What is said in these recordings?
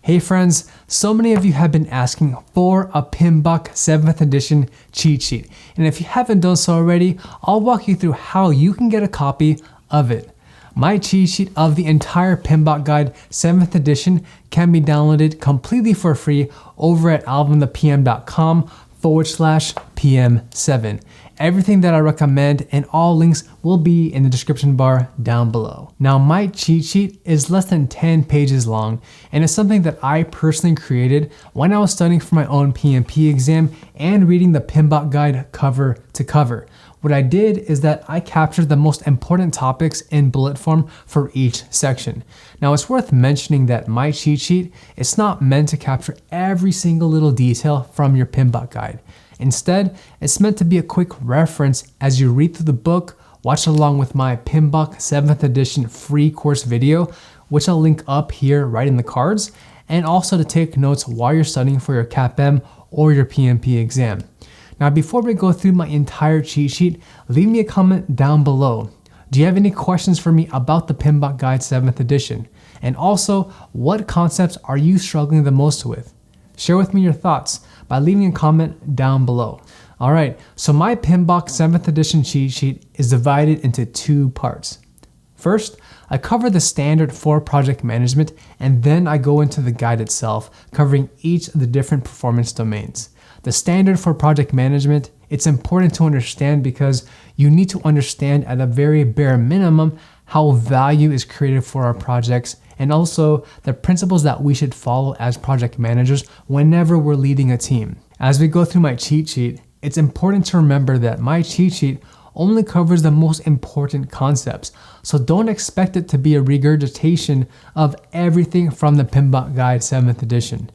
Hey friends, so many of you have been asking for a PMBOK 7th edition cheat sheet. And if you haven't done so already, I'll walk you through how you can get a copy of it. My cheat sheet of the entire PMBOK guide 7th edition can be downloaded completely for free over at alvinthepm.com/PM7. Everything that I recommend and all links will be in the description bar down below. Now, my cheat sheet is less than 10 pages long, and it's something that I personally created when I was studying for my own PMP exam and reading the PMBOK guide cover to cover. What I did is that I captured the most important topics in bullet form for each section. Now, it's worth mentioning that my cheat sheet is not meant to capture every single little detail from your PMBOK guide. Instead, it's meant to be a quick reference as you read through the book, watch along with my PMBOK 7th edition free course video, which I'll link up here right in the cards, and also to take notes while you're studying for your CAPM or your PMP exam. Now, before we go through my entire cheat sheet, leave me a comment down below. Do you have any questions for me about the PMBOK Guide 7th edition? And also, what concepts are you struggling the most with? Share with me your thoughts by leaving a comment down below. All right, so my PMBOK 7th edition cheat sheet is divided into two parts. First, I cover the standard for project management, and then I go into the guide itself, covering each of the different performance domains. The standard for project management, it's important to understand because you need to understand at a very bare minimum how value is created for our projects and also the principles that we should follow as project managers whenever we're leading a team. As we go through my cheat sheet, it's important to remember that my cheat sheet only covers the most important concepts, so don't expect it to be a regurgitation of everything from the PMBOK Guide 7th edition.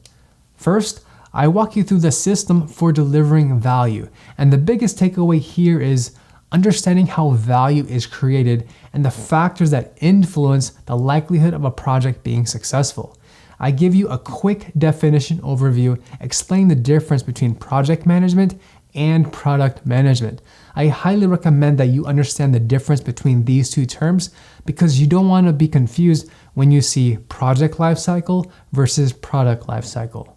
First, I walk you through the system for delivering value, and the biggest takeaway here is understanding how value is created and the factors that influence the likelihood of a project being successful. I give you a quick definition overview explaining the difference between project management and product management. I highly recommend that you understand the difference between these two terms because you don't want to be confused when you see project lifecycle versus product lifecycle.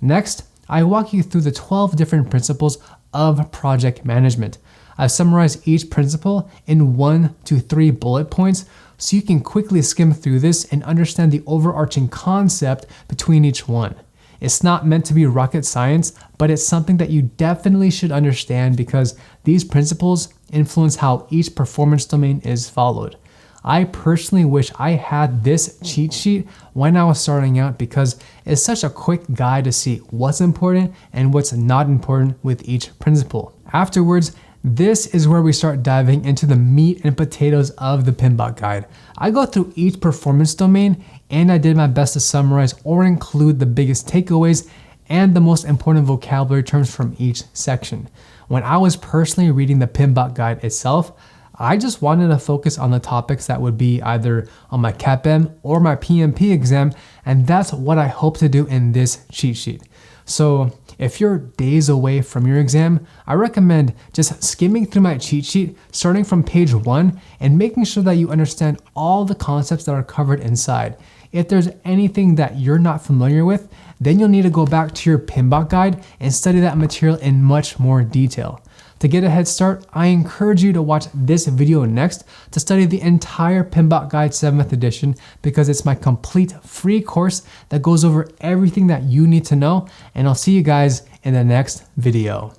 Next, I walk you through the 12 different principles of project management. I've summarized each principle in 1 to 3 bullet points so you can quickly skim through this and understand the overarching concept between each one. It's not meant to be rocket science, but it's something that you definitely should understand because these principles influence how each performance domain is followed. I personally wish I had this cheat sheet when I was starting out because it's such a quick guide to see what's important and what's not important with each principle. Afterwards, this is where we start diving into the meat and potatoes of the PMBOK guide. I go through each performance domain and I did my best to summarize or include the biggest takeaways and the most important vocabulary terms from each section. When I was personally reading the PMBOK guide itself, I just wanted to focus on the topics that would be either on my CAPM or my PMP exam, and that's what I hope to do in this cheat sheet. So if you're days away from your exam, I recommend just skimming through my cheat sheet, starting from page 1 and making sure that you understand all the concepts that are covered inside. If there's anything that you're not familiar with, then you'll need to go back to your PMBOK guide and study that material in much more detail. To get a head start, I encourage you to watch this video next to study the entire PMBOK Guide 7th edition because it's my complete free course that goes over everything that you need to know, and I'll see you guys in the next video.